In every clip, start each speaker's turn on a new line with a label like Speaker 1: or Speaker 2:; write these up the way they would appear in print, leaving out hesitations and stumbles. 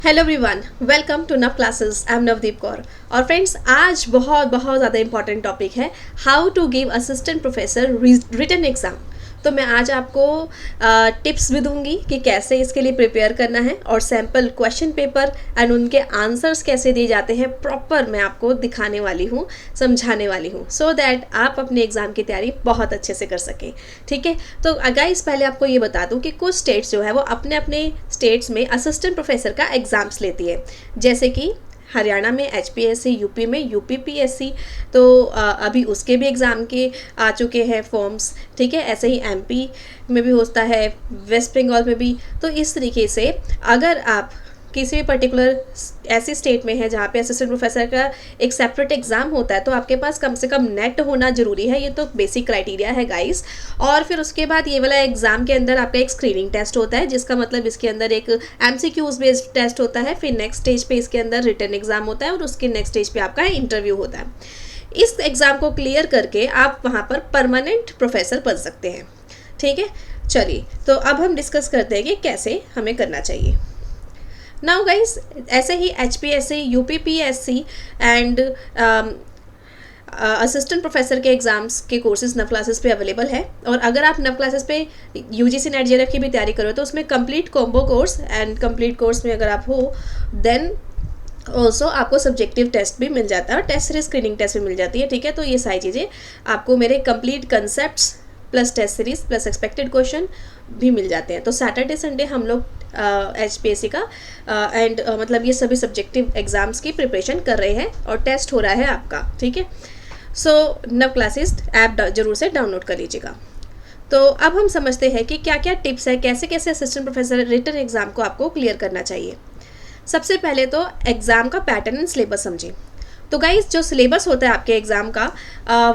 Speaker 1: Hello everyone, welcome to Nav classes. I am Navdeep Kaur. और friends, आज बहुत बहुत ज़्यादा इंपॉर्टेंट टॉपिक है how to give assistant professor written exam. तो मैं आज आपको टिप्स भी दूंगी कि कैसे इसके लिए प्रिपेयर करना है और सैम्पल क्वेश्चन पेपर एंड उनके आंसर्स कैसे दिए जाते हैं प्रॉपर मैं आपको दिखाने वाली हूँ, समझाने वाली हूँ, सो दैट आप अपने एग्ज़ाम की तैयारी बहुत अच्छे से कर सकें। ठीक है, तो गाइस पहले आपको ये बता दूँ कि कुछ स्टेट्स जो है वो अपने अपने स्टेट्स में असिस्टेंट प्रोफेसर का एग्ज़ाम्स लेती है। जैसे कि हरियाणा में HPSC, यूपी में UPPSC, तो अभी उसके भी एग्ज़ाम के आ चुके हैं फॉर्म्स। ठीक है, ऐसे ही MP में भी होता है, वेस्ट बंगाल में भी। तो इस तरीके से अगर आप किसी भी पर्टिकुलर ऐसी स्टेट में है जहाँ पे असिस्टेंट प्रोफेसर का एक सेपरेट एग्ज़ाम होता है, तो आपके पास कम से कम नेट होना ज़रूरी है। ये तो बेसिक क्राइटेरिया है गाइस। और फिर उसके बाद ये वाला एग्ज़ाम के अंदर आपका एक स्क्रीनिंग टेस्ट होता है, जिसका मतलब इसके अंदर एक MCQs बेस्ड टेस्ट होता है। फिर नेक्स्ट स्टेज पे इसके अंदर रिटन एग्ज़ाम होता है और उसके नेक्स्ट स्टेज पे आपका इंटरव्यू होता है। इस एग्ज़ाम को क्लियर करके आप वहाँ पर परमानेंट प्रोफेसर बन सकते हैं। ठीक है, चलिए तो अब हम डिस्कस करते हैं कि कैसे हमें करना चाहिए। नाउ गाइस, ऐसे ही HPSC, UPPSC and assistant professor के एग्ज़ाम्स के कोर्सेज नव क्लासेस पे अवेलेबल है। और अगर आप नव क्लासेस पे UGC नेट JRF की भी तैयारी करो तो उसमें complete combo course and complete course में अगर आप हो देन ऑल्सो आपको सब्जेक्टिव टेस्ट भी मिल जाता है और टेस्ट सीरीज स्क्रीनिंग टेस्ट भी मिल जाती है। ठीक है, तो ये सारी चीज़ें आपको मेरे complete concepts plus test series plus expected question भी मिल जाते हैं। तो सैटरडे संडे हम लोग HPSC का एंड मतलब ये सभी सब्जेक्टिव एग्ज़ाम्स की प्रिपरेशन कर रहे हैं और टेस्ट हो रहा है आपका। ठीक है, सो नव क्लासेस ऐप जरूर से डाउनलोड कर लीजिएगा। तो अब हम समझते हैं कि क्या क्या टिप्स है, कैसे कैसे असिस्टेंट प्रोफेसर रिटन एग्ज़ाम को आपको क्लियर करना चाहिए। सबसे पहले तो एग्ज़ाम का पैटर्न एंड सिलेबस समझें। तो गाइस, जो सिलेबस होता है आपके एग्ज़ाम का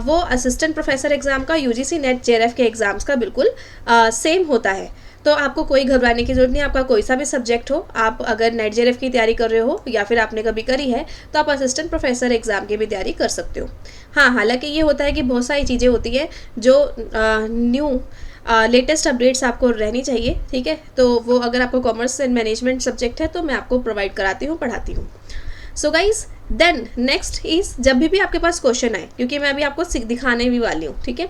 Speaker 1: वो असिस्टेंट प्रोफेसर एग्ज़ाम का UGC नेट JRF के एग्ज़ाम्स का बिल्कुल सेम होता है। तो आपको कोई घबराने की ज़रूरत नहीं। आपका कोई सा भी सब्जेक्ट हो, आप अगर नेट JRF की तैयारी कर रहे हो या फिर आपने कभी करी है, तो आप असिस्टेंट प्रोफेसर एग्ज़ाम की भी तैयारी कर सकते हो। हाँ, हालांकि ये होता है कि बहुत सारी चीज़ें होती है जो न्यू लेटेस्ट अपडेट्स आपको रहनी चाहिए। ठीक है, तो वो अगर आपको कॉमर्स एंड मैनेजमेंट सब्जेक्ट है तो मैं आपको प्रोवाइड कराती हूँ, पढ़ाती हूँ। So guys, then next is जब भी आपके पास क्वेश्चन आए, क्योंकि मैं अभी आपको दिखाने भी वाली हूँ। ठीक है,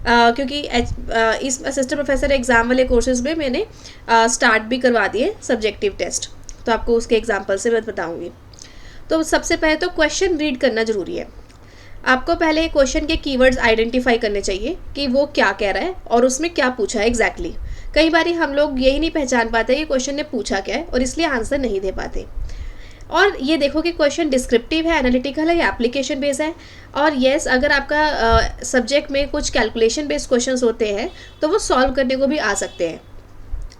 Speaker 1: क्योंकि इस असिस्टेंट प्रोफेसर एग्ज़ाम वाले कोर्सेज में मैंने स्टार्ट भी करवा दिए सब्जेक्टिव टेस्ट, तो आपको उसके एग्जाम्पल से मैं बताऊँगी। तो सबसे पहले तो क्वेश्चन रीड करना ज़रूरी है। आपको पहले क्वेश्चन के कीवर्ड्स आइडेंटिफाई करने चाहिए कि वो क्या कह रहा है और उसमें क्या पूछा है एग्जैक्टली। कई बार हम लोग यही नहीं पहचान पाते कि क्वेश्चन ने पूछा क्या है और इसलिए आंसर नहीं दे पाते। और ये देखो कि क्वेश्चन डिस्क्रिप्टिव है, एनालिटिकल है या एप्लीकेशन बेस्ड है। और येस, अगर आपका सब्जेक्ट में कुछ कैलकुलेशन बेस्ड क्वेश्चंस होते हैं तो वो सॉल्व करने को भी आ सकते हैं।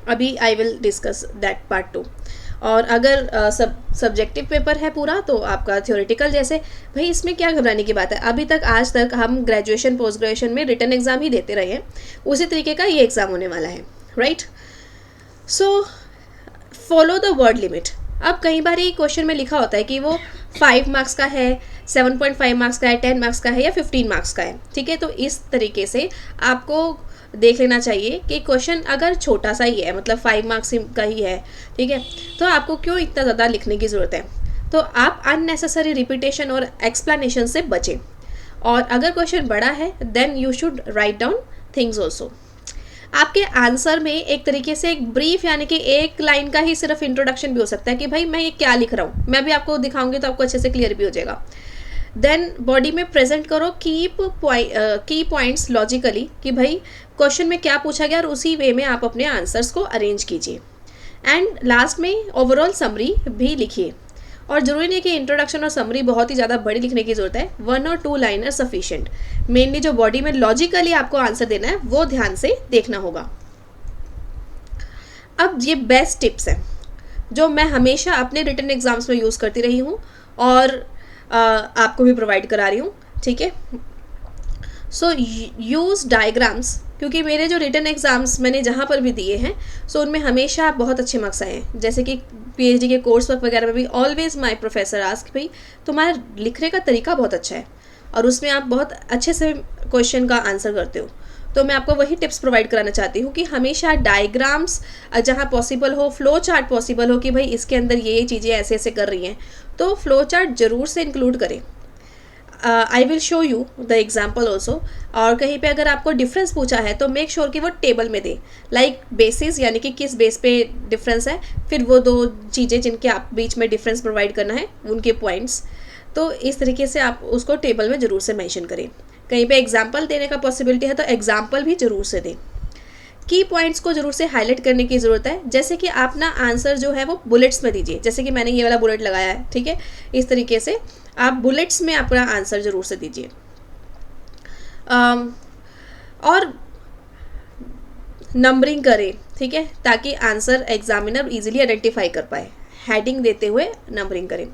Speaker 1: अभी I will discuss that part 2। और अगर सब्जेक्टिव पेपर है पूरा तो आपका थ्योरेटिकल, जैसे भाई इसमें क्या घबराने की बात है। अभी तक आज तक हम ग्रेजुएशन पोस्ट ग्रेजुएशन में रिटन एग्ज़ाम ही देते रहे हैं, उसी तरीके का ये एग्ज़ाम होने वाला है। Right, so follow the word limit. अब कई बार ये क्वेश्चन में लिखा होता है कि वो 5 मार्क्स का है, 7.5 मार्क्स का है, 10 मार्क्स का है या 15 मार्क्स का है। ठीक है, तो इस तरीके से आपको देख लेना चाहिए कि क्वेश्चन अगर छोटा सा ही है, मतलब 5 मार्क्स का ही है, ठीक है, तो आपको क्यों इतना ज़्यादा लिखने की ज़रूरत है। तो आप अननेसेसरी रिपीटेशन और एक्सप्लेनेशन से बचें। और अगर क्वेश्चन बड़ा है then you should write down things also. आपके आंसर में एक तरीके से एक ब्रीफ यानी कि एक लाइन का ही सिर्फ इंट्रोडक्शन भी हो सकता है कि भाई मैं ये क्या लिख रहा हूँ। मैं भी आपको दिखाऊंगी तो आपको अच्छे से क्लियर भी हो जाएगा। देन बॉडी में प्रेजेंट करो की पॉइंट्स लॉजिकली कि भाई क्वेश्चन में क्या पूछा गया और उसी वे में आप अपने आंसर्स को अरेंज कीजिए। एंड लास्ट में ओवरऑल समरी भी लिखिए। और ज़रूरी नहीं कि इंट्रोडक्शन और समरी बहुत ही ज़्यादा बड़ी लिखने की ज़रूरत है, 1 और 2 लाइन आर सफिशिएंट। मेनली जो बॉडी में लॉजिकली आपको आंसर देना है वो ध्यान से देखना होगा। अब ये बेस्ट टिप्स हैं जो मैं हमेशा अपने रिटन एग्जाम्स में यूज़ करती रही हूँ और आपको भी प्रोवाइड करा रही हूँ। ठीक है, सो यूज़ डायग्राम्स, क्योंकि मेरे जो रिटन एग्ज़ाम्स मैंने जहाँ पर भी दिए हैं सो उनमें हमेशा बहुत अच्छे मार्क्स आए हैं। जैसे कि PhD के कोर्स वर्क वगैरह में भी ऑलवेज माय प्रोफेसर आस्क भाई तुम्हारा लिखने का तरीका बहुत अच्छा है और उसमें आप बहुत अच्छे से क्वेश्चन का आंसर करते हो। तो मैं आपको वही टिप्स प्रोवाइड कराना चाहती हूँ कि हमेशा डायग्राम्स जहाँ पॉसिबल हो, फ्लो चार्ट पॉसिबल हो कि भाई इसके अंदर ये चीज़ें ऐसे ऐसे कर रही हैं, तो फ्लो चार्ट ज़रूर से इंक्लूड करें। I will show you the example also. और कहीं पे अगर आपको डिफरेंस पूछा है तो मेक श्योर कि वो टेबल में दे, लाइक बेसिस यानी कि किस बेस पे डिफरेंस है, फिर वो दो चीज़ें जिनके आप बीच में डिफरेंस प्रोवाइड करना है उनके पॉइंट्स, तो इस तरीके से आप उसको टेबल में ज़रूर से मेंशन करें। कहीं पे एग्जाम्पल देने का पॉसिबिलिटी है तो एग्जाम्पल भी ज़रूर से दें। की पॉइंट्स को ज़रूर से हाईलाइट करने की ज़रूरत है, जैसे कि आप ना आंसर जो है वो बुलेट्स में दीजिए, जैसे कि मैंने ये वाला बुलेट लगाया है, ठीक है, इस तरीके से आप बुलेट्स में अपना आंसर ज़रूर से दीजिए। और नंबरिंग करें, ठीक है, ताकि आंसर एग्जामिनर इजीली आइडेंटिफाई कर पाए। हेडिंग देते हुए नंबरिंग करें।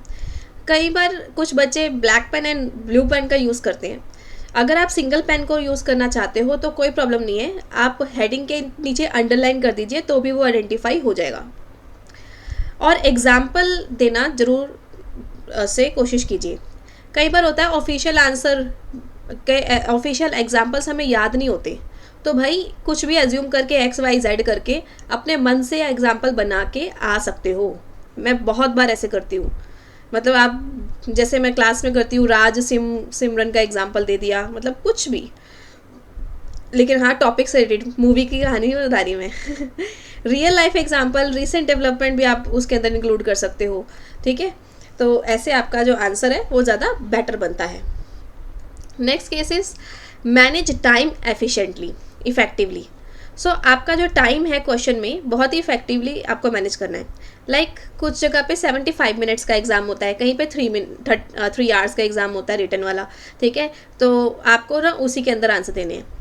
Speaker 1: कई बार कुछ बच्चे black pen and blue pen का यूज़ करते हैं। अगर आप सिंगल पेन को यूज़ करना चाहते हो तो कोई प्रॉब्लम नहीं है, आप हेडिंग के नीचे अंडरलाइन कर दीजिए तो भी वो आइडेंटिफाई हो जाएगा। और एग्जाम्पल देना ज़रूर से कोशिश कीजिए। कई बार होता है ऑफिशियल आंसर के ऑफिशियल एग्जाम्पल्स हमें याद नहीं होते, तो भाई कुछ भी एज्यूम करके XYZ करके अपने मन से एग्जाम्पल बना के आ सकते हो। मैं बहुत बार ऐसे करती हूँ, मतलब आप जैसे मैं क्लास में करती हूँ, राज सिमरन का एग्जाम्पल दे दिया, मतलब कुछ भी, लेकिन हाँ टॉपिक से रिलेटेड, मूवी की कहानी बता रही मैं real life example, recent development भी आप उसके अंदर इंक्लूड कर सकते हो, ठीक है। तो ऐसे आपका जो आंसर है वो ज़्यादा बेटर बनता है। Next case is manage time efficiently effectively. So आपका जो टाइम है क्वेश्चन में बहुत ही इफेक्टिवली आपको मैनेज करना है। लाइक कुछ जगह पे 75 मिनट्स का एग्ज़ाम होता है, कहीं पे 3 आवर्स का एग्ज़ाम होता है रिटन वाला, ठीक है, तो आपको ना उसी के अंदर आंसर देने हैं।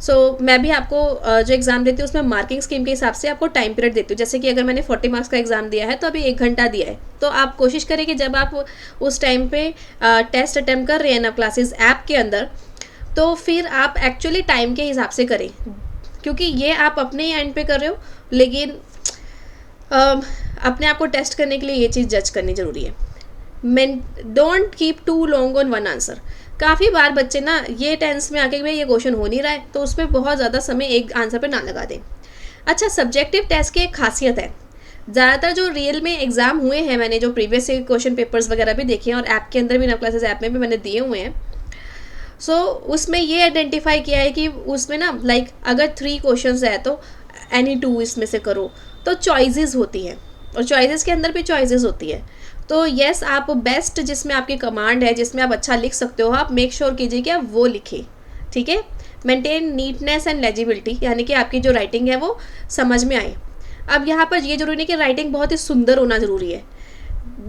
Speaker 1: सो मैं भी आपको जो एग्ज़ाम देती हूँ उसमें मार्किंग स्कीम के हिसाब से आपको टाइम पीरियड देती हूँ। जैसे कि अगर मैंने 40 मार्क्स का एग्ज़ाम दिया है तो अभी 1 घंटा दिया है, तो आप कोशिश करें कि जब आप उस टाइम पे टेस्ट अटैम्प्ट कर रहे हैं ना क्लासेस ऐप के अंदर, तो फिर आप एक्चुअली टाइम के हिसाब से करें, क्योंकि ये आप अपने ही एंड पे कर रहे हो, लेकिन अपने आप को टेस्ट करने के लिए ये चीज़ जज करनी ज़रूरी है। Don't keep too long on one answer. काफ़ी बार बच्चे ना ये टेंस में आके भाई ये क्वेश्चन हो नहीं रहा है, तो उसमें बहुत ज़्यादा समय एक आंसर पे ना लगा दें। अच्छा, सब्जेक्टिव टेस्ट की एक खासियत है, ज़्यादातर जो रियल में एग्ज़ाम हुए हैं, मैंने जो प्रीवियस क्वेश्चन पेपर्स वगैरह भी देखे हैं और ऐप के अंदर भी नवक्लासेस ऐप में भी मैंने दिए हुए हैं, सो उसमें ये आइडेंटिफाई किया है कि उसमें ना लाइक अगर 3 क्वेश्चंस है तो एनी 2 इसमें से करो, तो चॉइसेस होती हैं और चॉइसेस के अंदर भी चॉइसेस होती है। तो येस, आप बेस्ट जिसमें आपकी कमांड है, जिसमें आप अच्छा लिख सकते हो, आप मेक श्योर कीजिए कि आप वो लिखें, ठीक है। मेंटेन नीटनेस एंड लेजिबिलिटी, यानी कि आपकी जो राइटिंग है वो समझ में आए। अब यहाँ पर ये ज़रूरी नहीं कि राइटिंग बहुत ही सुंदर होना ज़रूरी है,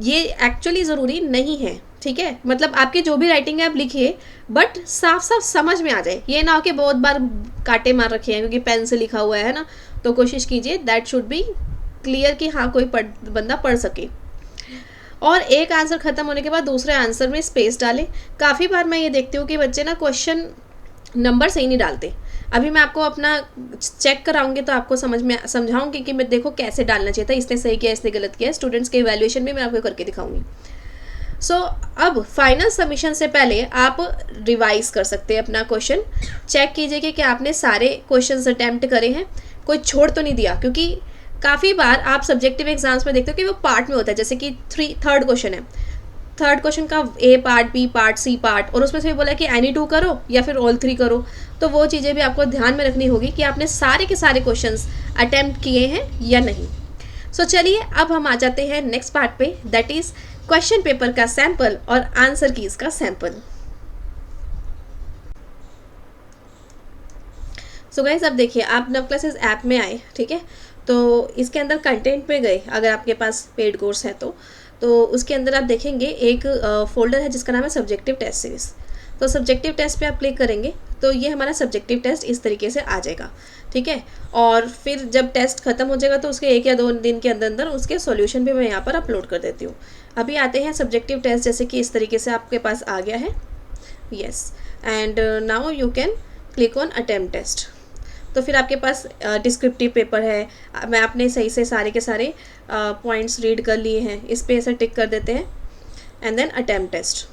Speaker 1: ये एक्चुअली ज़रूरी नहीं है, ठीक है। मतलब आपकी जो भी राइटिंग है आप लिखिए, बट साफ साफ समझ में आ जाए। ये ना हो कि बहुत बार कांटे मार रखे हैं क्योंकि पेन से लिखा हुआ है ना, तो कोशिश कीजिए दैट शुड बी क्लियर कि हाँ कोई बंदा पढ़ सके। और एक आंसर ख़त्म होने के बाद दूसरे आंसर में स्पेस डालें। काफ़ी बार मैं ये देखती हूँ कि बच्चे ना क्वेश्चन नंबर सही नहीं डालते। अभी मैं आपको अपना चेक कराऊंगी तो आपको समझाऊंगी कि मैं देखो कैसे डालना चाहिए था, इसने सही किया इसने गलत किया। स्टूडेंट्स के इवैल्यूएशन में मैं आपको करके दिखाऊंगी। सो अब फाइनल सबमिशन से पहले आप रिवाइज कर सकते हैं अपना क्वेश्चन। चेक कीजिए कि क्या आपने सारे क्वेश्चंस अटैम्प्ट करे हैं, कोई छोड़ तो नहीं दिया, क्योंकि काफ़ी बार आप सब्जेक्टिव एग्जाम्स में देखते हो कि वो पार्ट में होता है। जैसे कि थर्ड क्वेश्चन है, थर्ड क्वेश्चन का A part, B part, C part, और उसमें से भी बोला कि एनी 2 करो या फिर ऑल 3 करो। तो वो चीज़ें भी आपको ध्यान में रखनी होगी कि आपने सारे के सारे क्वेश्चंस अटैम्प्ट किए हैं या नहीं। सो चलिए अब हम आ जाते हैं नेक्स्ट पार्ट पे, दैट इज़ क्वेश्चन पेपर का सैंपल और आंसर कीज का सैंपल। सो गाइस, अब देखिए आप नवक्लासेस ऐप में आए, ठीक है, तो इसके अंदर कंटेंट पे गए। अगर आपके पास पेड कोर्स है तो उसके अंदर आप देखेंगे एक फोल्डर है जिसका नाम है सब्जेक्टिव टेस्ट सीरीज़। तो सब्जेक्टिव टेस्ट पे आप क्लिक करेंगे तो ये हमारा सब्जेक्टिव टेस्ट इस तरीके से आ जाएगा, ठीक है। और फिर जब टेस्ट खत्म हो जाएगा तो उसके 1 या 2 दिन के अंदर अंदर उसके सॉल्यूशन भी मैं यहाँ पर अपलोड कर देती हूँ। अभी आते हैं सब्जेक्टिव टेस्ट, जैसे कि इस तरीके से आपके पास आ गया है, yes, and now you can click on attempt test. तो फिर आपके पास डिस्क्रिप्टिव पेपर है, मैं आपने सही से सारे के सारे पॉइंट्स रीड कर लिए हैं, इस पे ऐसा टिक कर देते हैं and then attempt test.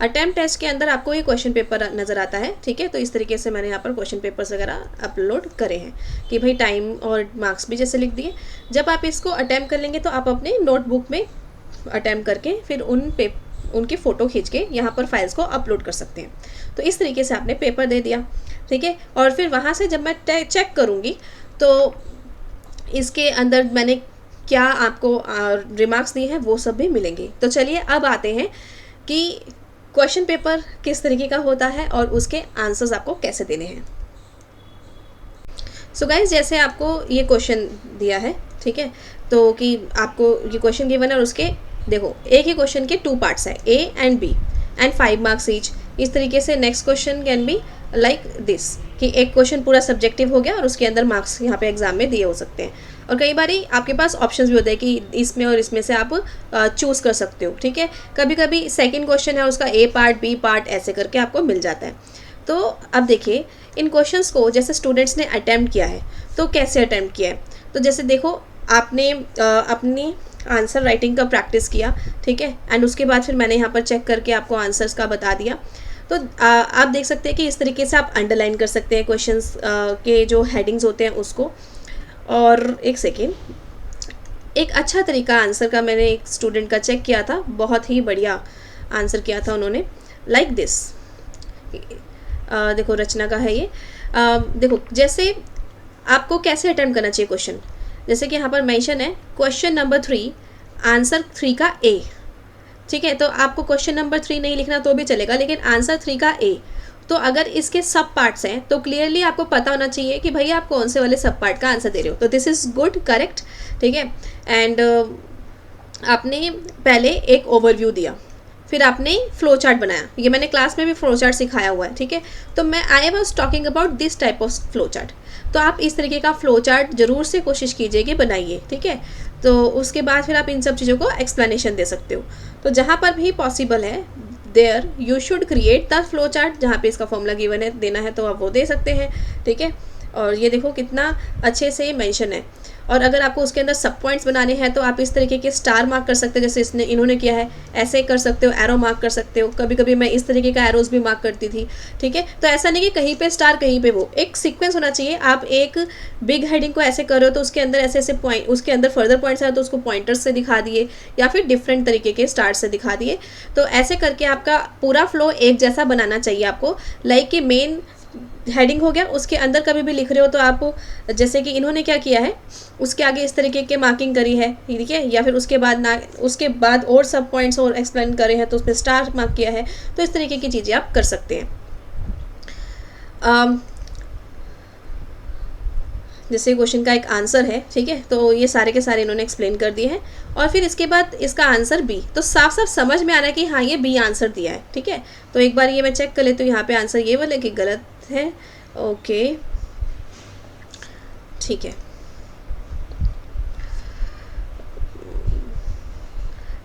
Speaker 1: Attempt test के अंदर आपको ये क्वेश्चन पेपर नज़र आता है, ठीक है। तो इस तरीके से मैंने यहाँ पर क्वेश्चन पेपर्स वगैरह अपलोड करे हैं कि भाई टाइम और मार्क्स भी जैसे लिख दिए। जब आप इसको अटैम्प्ट कर लेंगे तो आप अपने नोटबुक में अटैम्प्ट करके फिर उनकी फ़ोटो खींच के यहाँ पर फाइल्स को अपलोड कर सकते हैं। तो इस तरीके से आपने पेपर दे दिया, ठीक है। और फिर वहाँ से जब मैं चेक करूँगी तो इसके अंदर मैंने क्या आपको रिमार्क्स दिए हैं वो सब भी मिलेंगे। तो चलिए अब आते हैं कि क्वेश्चन पेपर किस तरीके का होता है और उसके आंसर्स आपको कैसे देने हैं। सो गाइज, जैसे आपको ये क्वेश्चन दिया है, ठीक है, तो कि आपको ये क्वेश्चन गिवन है और उसके देखो एक ही क्वेश्चन के 2 पार्ट्स है, A and B and 5 marks each. इस तरीके से next question can be like this कि एक क्वेश्चन पूरा सब्जेक्टिव हो गया और उसके अंदर मार्क्स यहाँ पे एग्जाम में दिए हो सकते हैं। और कई बार आपके पास ऑप्शंस भी होते हैं कि इसमें और इसमें से आप चूज़ कर सकते हो, ठीक है। कभी कभी सेकंड क्वेश्चन है उसका ए पार्ट बी पार्ट ऐसे करके आपको मिल जाता है। तो अब देखिए इन क्वेश्चंस को जैसे स्टूडेंट्स ने अटैम्प्ट किया है तो कैसे अटैम्प्ट किया है। तो जैसे देखो आपने अपनी आंसर राइटिंग का प्रैक्टिस किया, ठीक है, एंड उसके बाद फिर मैंने यहाँ पर चेक करके आपको आंसर्स का बता दिया। तो आप देख सकते हैं कि इस तरीके से आप अंडरलाइन कर सकते हैं क्वेश्चंस के जो हेडिंग्स होते हैं उसको। और एक सेकेंड, एक अच्छा तरीका आंसर का मैंने एक स्टूडेंट का चेक किया था, बहुत ही बढ़िया आंसर किया था उन्होंने, लाइक दिस। देखो रचना का है ये। देखो जैसे आपको कैसे अटेम्प्ट करना चाहिए क्वेश्चन, जैसे कि यहाँ पर मेंशन है क्वेश्चन नंबर 3 आंसर 3 का ए, ठीक है। तो आपको क्वेश्चन नंबर 3 नहीं लिखना तो भी चलेगा, लेकिन आंसर 3 का ए। तो अगर इसके सब पार्ट्स हैं तो क्लियरली आपको पता होना चाहिए कि भाई आप कौन से वाले सब पार्ट का आंसर दे रहे हो। तो दिस इज़ गुड, करेक्ट, ठीक है। एंड आपने पहले एक ओवरव्यू दिया, फिर आपने फ्लो चार्ट बनाया। ये मैंने क्लास में भी फ्लो चार्ट सिखाया हुआ है, ठीक है। तो मैं I was talking about this type of flow chart. तो आप इस तरीके का फ्लो चार्ट ज़रूर से कोशिश कीजिए कि बनाइए, ठीक है। तो उसके बाद फिर आप इन सब चीज़ों को एक्सप्लेनेशन दे सकते हो। तो जहाँ पर भी पॉसिबल है there you should create the flow chart, जहाँ पे इसका फॉर्मूला गिवन है देना है तो आप वो दे सकते हैं, ठीक है। और ये देखो कितना अच्छे से मेंशन है। और अगर आपको उसके अंदर सब पॉइंट्स बनाने हैं तो आप इस तरीके के स्टार मार्क कर सकते हो, जैसे इन्होंने किया है, ऐसे कर सकते हो, एरो मार्क कर सकते हो। कभी कभी मैं इस तरीके का एरोज भी मार्क करती थी, ठीक है। तो ऐसा नहीं कि कहीं पे स्टार कहीं पे वो, एक सीक्वेंस होना चाहिए। आप एक बिग हेडिंग को ऐसे कर रहे हो तो उसके अंदर ऐसे ऐसे पॉइंट, उसके अंदर फर्दर पॉइंट्स आए तो उसको पॉइंटर्स से दिखा दिए या फिर डिफरेंट तरीके के स्टार से दिखा दिए। तो ऐसे करके आपका पूरा फ्लो एक जैसा बनाना चाहिए आपको। लाइक कि मेन हेडिंग हो गया, उसके अंदर कभी भी लिख रहे हो तो आप, जैसे कि इन्होंने क्या किया है उसके आगे इस तरीके के मार्किंग करी है, ठीक है, या फिर उसके बाद और सब पॉइंट्स और एक्सप्लेन करे हैं तो उसमें स्टार मार्क किया है। तो इस तरीके की चीज़ें आप कर सकते हैं। जैसे क्वेश्चन का एक आंसर है, ठीक है, तो ये सारे के सारे इन्होंने एक्सप्लेन कर दिए हैं। और फिर इसके बाद इसका आंसर बी, तो साफ साफ समझ में आ रहा है कि हाँ ये बी आंसर दिया है, ठीक है। तो एक बार ये मैं चेक कर लेती हूँ, यहाँ पे आंसर ये वाला कि गलत है, ओके, ठीक है।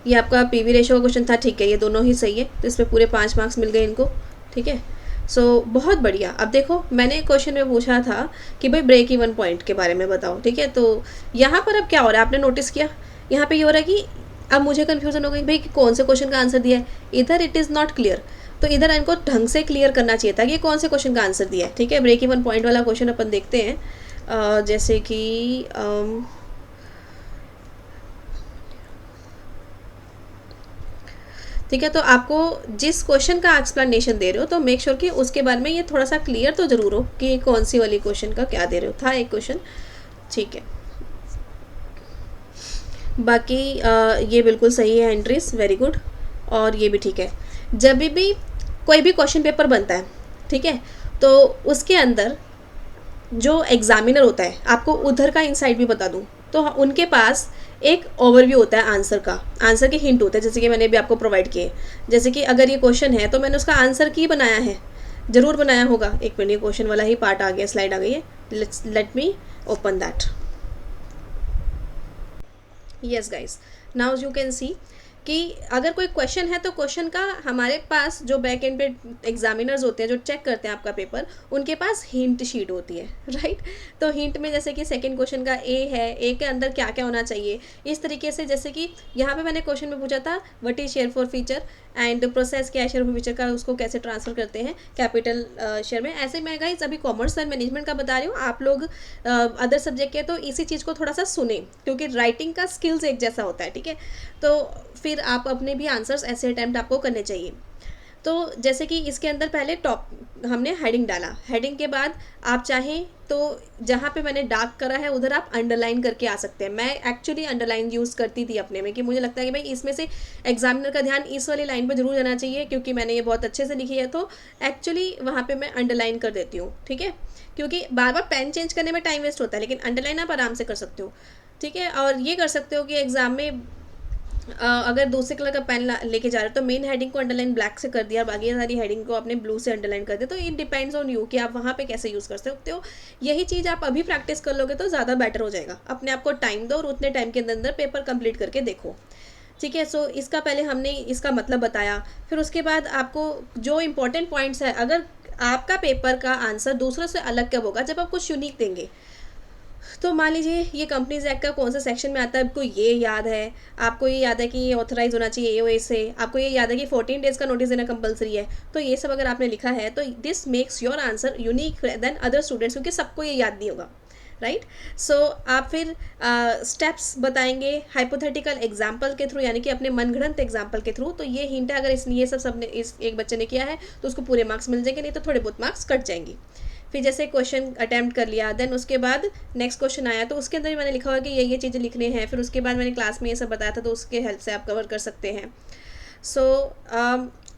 Speaker 1: ये आपका पीवी रेशो का क्वेश्चन था, ठीक है, ये दोनों ही सही है, तो इसमें पूरे 5 मार्क्स मिल गए इनको, ठीक है। सो बहुत बढ़िया। अब देखो मैंने क्वेश्चन में पूछा था कि भाई ब्रेक इवन पॉइंट के बारे में बताओ, ठीक है। तो यहाँ पर अब क्या हो रहा है, आपने नोटिस किया, यहाँ पे ये हो रहा है कि अब मुझे कन्फ्यूजन हो गई भाई कि कौन से क्वेश्चन का आंसर दिया है। इधर इट इज़ नॉट क्लियर, तो इधर इनको ढंग से क्लियर करना चाहिए था कि कौन से क्वेश्चन का आंसर दिया है, ठीक है। ब्रेक इवन पॉइंट वाला क्वेश्चन अपन देखते हैं, जैसे कि ठीक है। तो आपको जिस क्वेश्चन का एक्सप्लेनेशन दे रहे हो तो मेक श्योर कि उसके बारे में ये थोड़ा सा क्लियर तो ज़रूर हो कि कौन सी वाली क्वेश्चन का क्या दे रहे हो। था एक क्वेश्चन, ठीक है। बाकी ये बिल्कुल सही है एंट्रीज, वेरी गुड। और ये भी ठीक है। जब भी कोई भी क्वेश्चन पेपर बनता है, ठीक है, तो उसके अंदर जो एग्जामिनर होता है, आपको उधर का इनसाइट भी बता दूं तो उनके पास एक ओवरव्यू होता है आंसर का, आंसर के हिंट होते हैं, जैसे कि मैंने भी आपको प्रोवाइड किए। जैसे कि अगर ये क्वेश्चन है तो मैंने उसका आंसर की बनाया है, ज़रूर बनाया होगा। एक मिनट, ये क्वेश्चन वाला ही पार्ट आ गया, स्लाइड आ गई है, let me open that. Yes guys, now you can see कि अगर कोई क्वेश्चन है तो क्वेश्चन का हमारे पास जो बैक एंड पे एग्जामिनर्स होते हैं जो चेक करते हैं आपका पेपर, उनके पास हिंट शीट होती है, राइट। तो हिंट में जैसे कि सेकंड क्वेश्चन का ए है, ए के अंदर क्या क्या होना चाहिए, इस तरीके से। जैसे कि यहाँ पे मैंने क्वेश्चन में पूछा था what is share for feature and process क्या है शेयर फॉर फीचर का, उसको कैसे ट्रांसफर करते हैं कैपिटल शेयर में। ऐसे मैं गाइस अभी कॉमर्स एंड मैनेजमेंट का बता रही हूँ, आप लोग अदर सब्जेक्ट के तो इसी चीज़ को थोड़ा सा सुने, क्योंकि राइटिंग का स्किल्स एक जैसा होता है, ठीक है। तो फिर आप अपने भी आंसर्स ऐसे अटैम्प्ट आपको करने चाहिए। तो जैसे कि इसके अंदर पहले टॉप हमने हेडिंग डाला, हेडिंग के बाद आप चाहें तो जहाँ पे मैंने डार्क करा है उधर आप अंडरलाइन करके आ सकते हैं। मैं एक्चुअली अंडरलाइन यूज़ करती थी अपने में, कि मुझे लगता है कि भाई इसमें से एग्जामिनर का ध्यान इस वाली लाइन पर जरूर जाना चाहिए, क्योंकि मैंने ये बहुत अच्छे से लिखी है, तो एक्चुअली वहाँ पर मैं अंडरलाइन कर देती हूँ, ठीक है। क्योंकि बार बार पेन चेंज करने में टाइम वेस्ट होता है, लेकिन अंडरलाइन आप आराम से कर सकते हो, ठीक है। और ये कर सकते हो कि एग्ज़ाम में अगर दूसरे कलर का पेन लेके जा रहे हो तो मेन हेडिंग को अंडरलाइन ब्लैक से कर दिया, बाकी सारी हेडिंग को आपने ब्लू से अंडरलाइन कर दिया। तो इट डिपेंड्स ऑन यू कि आप वहाँ पे कैसे यूज़ कर सकते हो। यही चीज़ आप अभी प्रैक्टिस कर लोगे तो ज़्यादा बेटर हो जाएगा। अपने आप को टाइम दो और उतने टाइम के अंदर पेपर कंप्लीट करके देखो, ठीक है। सो इसका पहले हमने इसका मतलब बताया, फिर उसके बाद आपको जो इंपॉर्टेंट पॉइंट्स है, अगर आपका पेपर का आंसर दूसरों से अलग कब होगा, जब आप कुछ यूनिक देंगे। तो मान लीजिए ये कंपनीज एक्ट का कौन सा सेक्शन में आता है, आपको ये याद है, आपको ये याद है कि ये ऑथराइज होना चाहिए एओए से, आपको ये याद है कि 14 डेज़ का नोटिस देना कंपलसरी है, तो ये सब अगर आपने लिखा है तो this makes your answer unique than other students, क्योंकि सबको ये याद नहीं होगा, राइट। सो आप फिर स्टेप्स बताएंगे हाइपोथेटिकल एग्जाम्पल के थ्रू, यानी कि अपने मनगढ़ंत एग्जाम्पल के थ्रू। तो ये हिंट है, अगर इसने ये सबने इस एक बच्चे ने किया है तो उसको पूरे मार्क्स मिल जाएंगे, नहीं तो थोड़े बहुत मार्क्स कट जाएंगे। फिर जैसे क्वेश्चन अटैम्प्ट कर लिया, देन उसके बाद नेक्स्ट क्वेश्चन आया तो उसके अंदर ही मैंने लिखा हुआ कि ये चीज़ें लिखने हैं। फिर उसके बाद मैंने क्लास में ये सब बताया था, तो उसके हेल्प से आप कवर कर सकते हैं। सो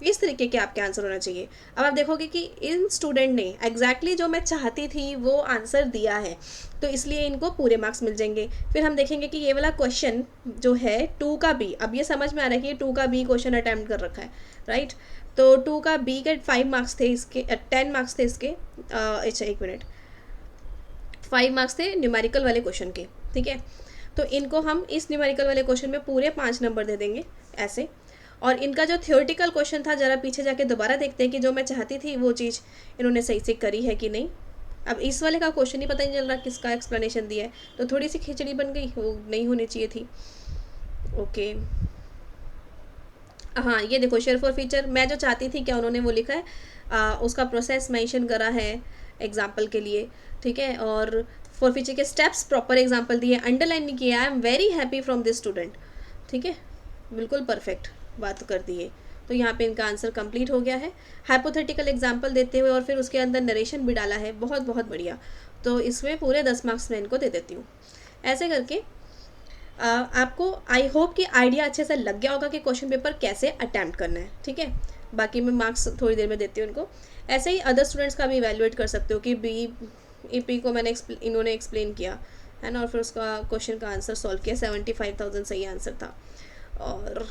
Speaker 1: इस तरीके के आपके आंसर होना चाहिए। अब आप देखोगे कि इन स्टूडेंट ने एग्जैक्टली जो मैं चाहती थी वो आंसर दिया है, तो इसलिए इनको पूरे मार्क्स मिल जाएंगे। फिर हम देखेंगे कि ये वाला क्वेश्चन जो है 2 का बी, अब ये समझ में आ रहा है कि 2 का बी क्वेश्चन अटैम्प्ट कर रखा है, राइट। तो 2 का बी के 5 मार्क्स थे, इसके 10 मार्क्स थे इसके, अच्छा 1 मिनट, 5 मार्क्स थे न्यूमेरिकल वाले क्वेश्चन के, ठीक है। तो इनको हम इस न्यूमेरिकल वाले क्वेश्चन में पूरे 5 नंबर दे देंगे ऐसे। और इनका जो थ्योरेटिकल क्वेश्चन था, ज़रा पीछे जाके दोबारा देखते हैं कि जो मैं चाहती थी वो चीज़ इन्होंने सही से करी है कि नहीं। अब इस वाले का क्वेश्चन ही पता नहीं चल रहा किसका एक्सप्लेनेशन दिया है, तो थोड़ी सी खिचड़ी बन गई, वो नहीं होनी चाहिए थी। ओके, हाँ ये देखो शेयर फॉर फीचर, मैं जो चाहती थी क्या उन्होंने वो लिखा है, उसका प्रोसेस मेंशन करा है एग्जाम्पल के लिए, ठीक है। और फॉर फीचर के स्टेप्स प्रॉपर एग्जाम्पल दिए, अंडरलाइन नहीं किया। I am very happy from this student, ठीक है, बिल्कुल परफेक्ट बात कर दी है। तो यहाँ पे इनका आंसर कंप्लीट हो गया है, हाइपोथेटिकल एग्जाम्पल देते हुए, और फिर उसके अंदर नरेशन भी डाला है, बहुत बहुत बढ़िया। तो इसमें पूरे 10 मार्क्स मैं इनको दे देती हूँ। ऐसे करके आपको आई होप कि आइडिया अच्छे से लग गया होगा कि क्वेश्चन पेपर कैसे अटैम्प्ट करना है, ठीक है। बाकी मैं मार्क्स थोड़ी देर में देती हूँ इनको। ऐसे ही अदर स्टूडेंट्स का भी इवेलुएट कर सकते हो कि BEP को मैंने इन्होंने एक्सप्लेन किया है ना, और फिर उसका क्वेश्चन का आंसर सॉल्व किया, 75,000 सही आंसर था। और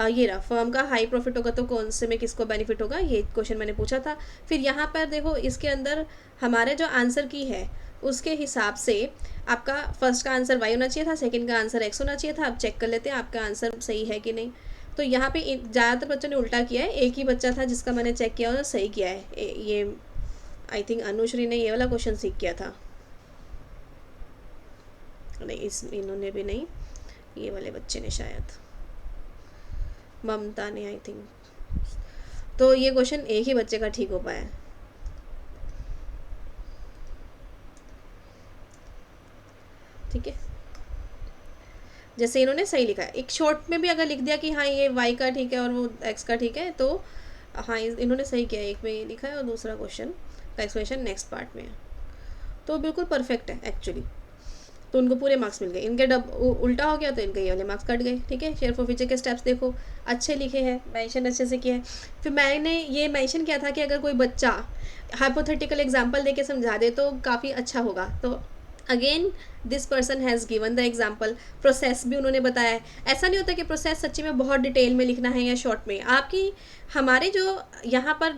Speaker 1: ये रहा फर्म का हाई प्रॉफिट होगा तो कौन से में किसको बेनिफिट होगा, ये क्वेश्चन मैंने पूछा था। फिर यहाँ पर देखो इसके अंदर हमारे जो आंसर की है उसके हिसाब से आपका फर्स्ट का आंसर y होना चाहिए था, सेकंड का आंसर x होना चाहिए था। अब चेक कर लेते हैं आपका आंसर सही है कि नहीं। तो यहाँ पे ज़्यादातर बच्चों ने उल्टा किया है, एक ही बच्चा था जिसका मैंने चेक किया और सही किया है। ये आई थिंक अनुश्री ने ये वाला क्वेश्चन सीख किया था, नहीं इन्होंने भी नहीं, ये वाले बच्चे ने शायद, ममता ने आई थिंक। तो ये क्वेश्चन एक ही बच्चे का ठीक हो पाया, ठीक है। जैसे इन्होंने सही लिखा है, एक शॉर्ट में भी अगर लिख दिया कि हाँ ये y का ठीक है और वो x का ठीक है, तो हाँ इन्होंने सही किया। एक में ये लिखा है और दूसरा क्वेश्चन का एक्सप्लेनेशन नेक्स्ट पार्ट में है, तो बिल्कुल परफेक्ट है एक्चुअली। तो उनको पूरे मार्क्स मिल गए, इनके उल्टा हो गया तो इनके ये वाले मार्क्स कट गए, ठीक है। शेयर फॉर फ्यूचर के स्टेप्स देखो अच्छे लिखे हैं, मेंशन अच्छे से किया है। फिर मैंने ये मेंशन किया था कि अगर कोई बच्चा हाइपोथेटिकल एग्जांपल देके समझा दे तो काफ़ी अच्छा होगा। तो again this person has given the example, process भी उन्होंने बताया है। ऐसा नहीं होता कि प्रोसेस सच्ची में बहुत डिटेल में लिखना है या शॉर्ट में। आपकी हमारे जो यहाँ पर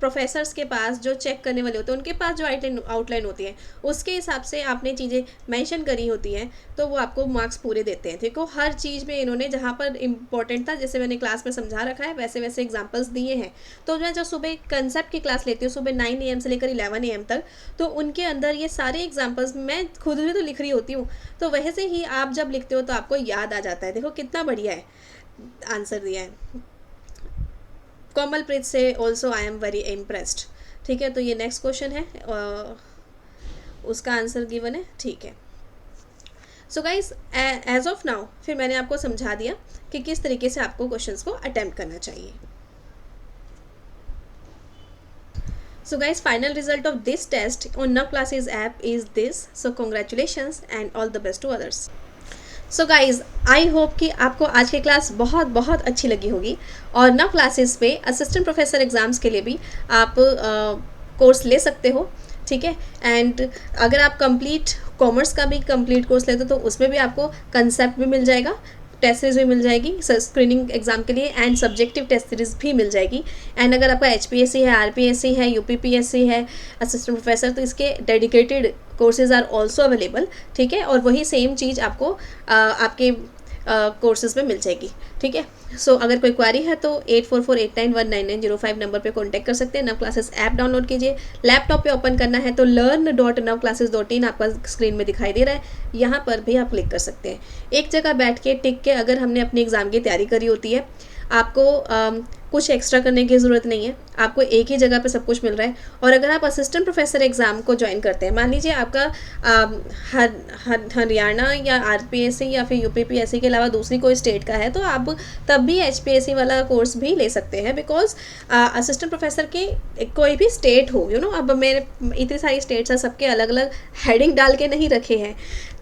Speaker 1: प्रोफेसर्स के पास जो चेक करने वाले होते हैं, उनके पास जो आउटलाइन होती है उसके हिसाब से आपने चीज़ें मेंशन करी होती हैं, तो वो आपको मार्क्स पूरे देते हैं। देखो हर चीज़ में इन्होंने जहाँ पर इम्पोर्टेंट था, जैसे मैंने क्लास में समझा रखा है, वैसे वैसे एग्जाम्पल्स दिए हैं। तो मैं जो सुबह कंसेप्ट की क्लास लेती हूँ सुबह 9 AM से लेकर 11 AM तक, तो उनके अंदर ये सारे एग्जाम्पल्स मैं खुद भी तो लिख रही होती हूँ, तो वैसे ही आप जब लिखते हो तो आपको याद आ जाता है। देखो कितना बढ़िया है आंसर दिया है। कोमलप्रीत से also I am very impressed. ठीक है, तो ये नेक्स्ट क्वेश्चन है, उसका आंसर गिवन है। ठीक है, so guys as of now फिर मैंने आपको समझा दिया कि किस तरीके से आपको क्वेश्चंस को अटेम्प्ट करना चाहिए। So guys, final result of this test on Nav Classes app is this. So congratulations and all the best to others. So guys, I hope कि आपको आज की क्लास बहुत बहुत अच्छी लगी होगी, और नव क्लासेस पे असिस्टेंट प्रोफेसर एग्ज़ाम्स के लिए भी आप कोर्स ले सकते हो। ठीक है, एंड अगर आप कंप्लीट कॉमर्स का भी कंप्लीट कोर्स लेते हो तो उसमें भी आपको कंसेप्ट भी मिल जाएगा, टेस्ट सीरीज भी मिल जाएगी स्क्रीनिंग एग्जाम के लिए, एंड सब्जेक्टिव टेस्ट सीरीज भी मिल जाएगी। एंड अगर आपका HPSC है, RPSC है, UPPSC है असिस्टेंट प्रोफेसर, तो इसके dedicated courses are also available. ठीक है, और वही सेम चीज़ आपको आपके कोर्सेज में मिल जाएगी। ठीक है, सो अगर कोई क्वारी है तो 8448919905 नंबर पे कांटेक्ट कर सकते हैं। नव क्लासेस ऐप डाउनलोड कीजिए, लैपटॉप पे ओपन करना है तो learn.navclasses.in आपका स्क्रीन में दिखाई दे रहा है, यहाँ पर भी आप क्लिक कर सकते हैं। एक जगह बैठ के टिक के अगर हमने अपनी एग्ज़ाम की तैयारी करी होती है, आपको कुछ एक्स्ट्रा करने की ज़रूरत नहीं है, आपको एक ही जगह पे सब कुछ मिल रहा है। और अगर आप असिस्टेंट प्रोफेसर एग्ज़ाम को ज्वाइन करते हैं, मान लीजिए आपका हरियाणा या RPSC या फिर UPPSC के अलावा दूसरी कोई स्टेट का है, तो आप तब भी HPSC वाला कोर्स भी ले सकते हैं, बिकॉज असिस्टेंट प्रोफेसर के कोई भी स्टेट हो, अब मेरे इतनी सारी स्टेट्स हैं, सबके अलग अलग हेडिंग डाल के नहीं रखे हैं,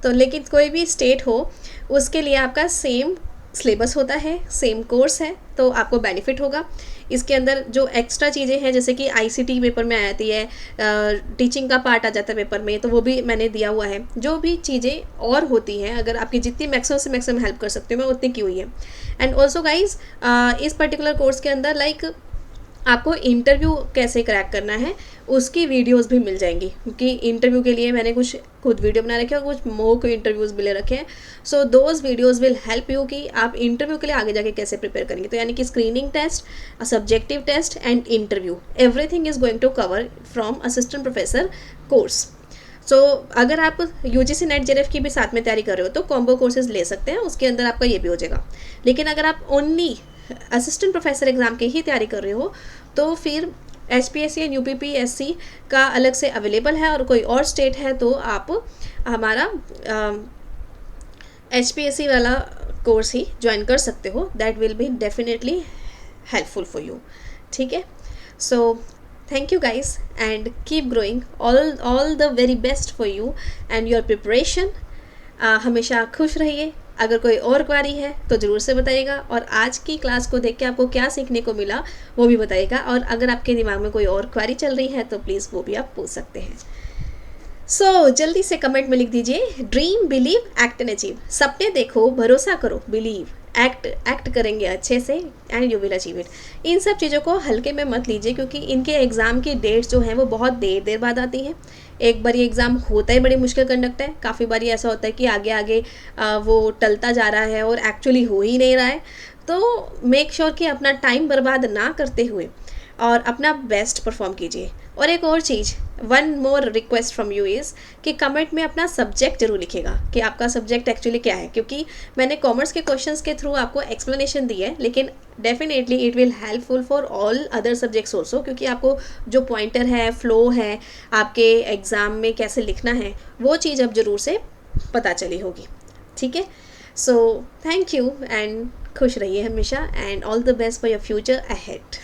Speaker 1: तो लेकिन कोई भी स्टेट हो उसके लिए आपका सेम सिलेबस होता है, सेम कोर्स है, तो आपको बेनिफिट होगा। इसके अंदर जो एक्स्ट्रा चीज़ें हैं, जैसे कि ICT पेपर में आती है, टीचिंग का पार्ट आ जाता है पेपर में, तो वो भी मैंने दिया हुआ है। जो भी चीज़ें और होती हैं, अगर आपकी जितनी मैक्सिमम से मैक्सिमम हेल्प कर सकती हूँ मैं, उतनी की हुई है। एंड ऑल्सो गाइज, इस पर्टिकुलर कोर्स के अंदर लाइक आपको इंटरव्यू कैसे क्रैक करना है उसकी वीडियोस भी मिल जाएंगी, क्योंकि इंटरव्यू के लिए मैंने कुछ खुद वीडियो बना रखे हैं और कुछ मॉक इंटरव्यूज़ भी ले रखे हैं। So those videos will help you कि आप इंटरव्यू के लिए आगे जाके कैसे प्रिपेयर करेंगे। तो यानी कि screening test, subjective test and interview, everything is going to cover from assistant professor course. So अगर आप UGC NET JRF की भी साथ में तैयारी कर रहे हो तो कॉम्बो कोर्सेज ले सकते हैं, उसके अंदर आपका ये भी हो जाएगा। लेकिन अगर आप ओनली असिस्टेंट प्रोफेसर एग्ज़ाम की ही तैयारी कर रहे हो तो फिर HPSC एंड UPPSC का अलग से अवेलेबल है, और कोई और स्टेट है तो आप हमारा HPSC वाला कोर्स ही ज्वाइन कर सकते हो। That will be definitely helpful for you. ठीक है, so thank you guys and keep growing, all the very best for you and your preparation. हमेशा खुश रहिए। अगर कोई और क्वारी है तो ज़रूर से बताइएगा, और आज की क्लास को देख के आपको क्या सीखने को मिला वो भी बताइएगा। और अगर आपके दिमाग में कोई और क्वारी चल रही है तो प्लीज़ वो भी आप पूछ सकते हैं। सो जल्दी से कमेंट में लिख दीजिए, dream, believe, act and achieve. सपने देखो, भरोसा करो, बिलीव, एक्ट करेंगे अच्छे से and you will achieve it. इन सब चीज़ों को हल्के में मत लीजिए, क्योंकि इनके एग्ज़ाम की डेट्स जो हैं वो बहुत देर बाद आती हैं। एक बार ये एग्ज़ाम होता ही बड़ी मुश्किल कंडक्ट है, काफ़ी बार ऐसा होता है कि आगे आगे वो टलता जा रहा है और एक्चुअली हो ही नहीं रहा है। तो मेक श्योर कि अपना टाइम बर्बाद ना करते हुए और अपना बेस्ट परफॉर्म कीजिए। और एक और चीज़, one more request from you is कि कमेंट में अपना सब्जेक्ट जरूर लिखिएगा कि आपका सब्जेक्ट एक्चुअली क्या है, क्योंकि मैंने कॉमर्स के क्वेश्चंस के थ्रू आपको एक्सप्लेनेशन दी है, लेकिन definitely it will helpful for all other subjects also, क्योंकि आपको जो पॉइंटर है, फ्लो है, आपके एग्ज़ाम में कैसे लिखना है, वो चीज़ अब ज़रूर से पता चली होगी। ठीक है, सो थैंक यू एंड खुश रहिए हमेशा and all the best for your future ahead.